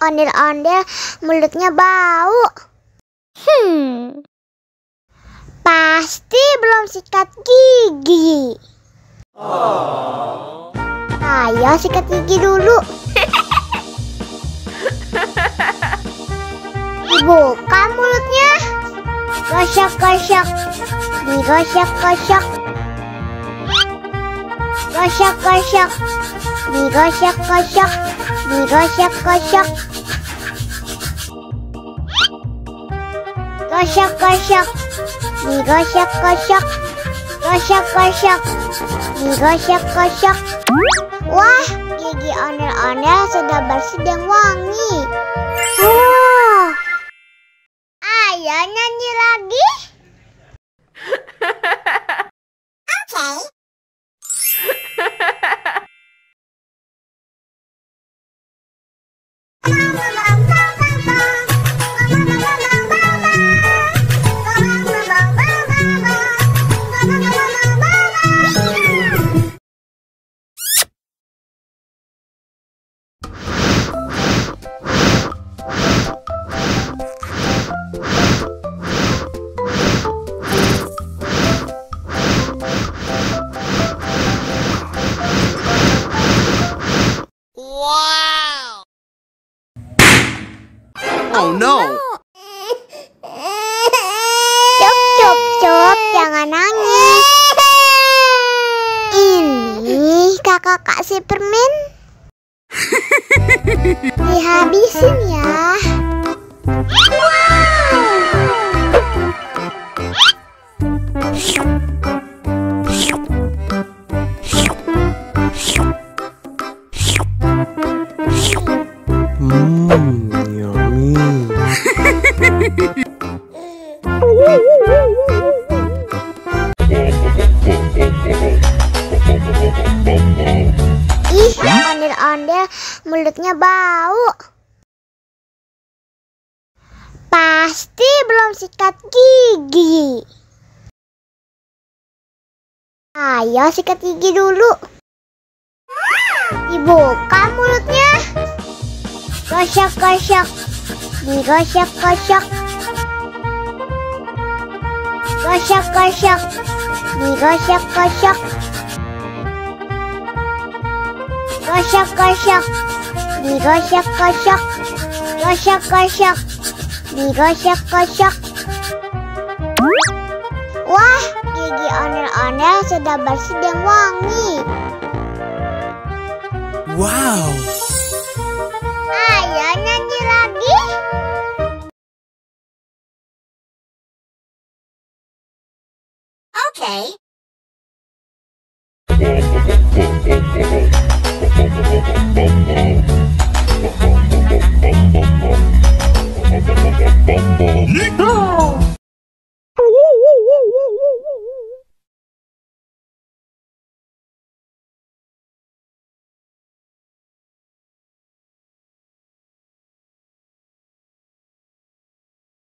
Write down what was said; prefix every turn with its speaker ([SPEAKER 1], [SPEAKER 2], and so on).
[SPEAKER 1] ondel-ondel, mulutnya bau. Pasti belum sikat gigi. Ayo sikat gigi dulu. Dibuka mulutnya. Gosok-gosok. Digosok-gosok. Gosok-gosok. Digosok-gosok. Digosok-gosok. Gosok-gosok. Digosok-gosok. Gosok-gosok. Digosok-gosok. Wah, gigi ondel-ondel sudah bersih dan wangi. Ayo nyanyi lagi. Oke.
[SPEAKER 2] Oh no.
[SPEAKER 1] Cup, jangan nangis. Ini kakak kasih permen. Dihabisin ya.
[SPEAKER 2] Yummy.
[SPEAKER 1] Ih, ondel-ondel, mulutnya bau. Pasti belum sikat gigi. Ayo sikat gigi dulu. Dibuka mulutnya. Gosok-gosok. Digosok-gosok. Gosok-gosok. Digosok-gosok. Gosok-gosok. Digosok-gosok. Gosok-gosok. Digosok-gosok. Wah, gigi ondel-ondel sudah bersih dan wangi.
[SPEAKER 2] Wow.
[SPEAKER 1] Ayo nyanyi lagi. Oke.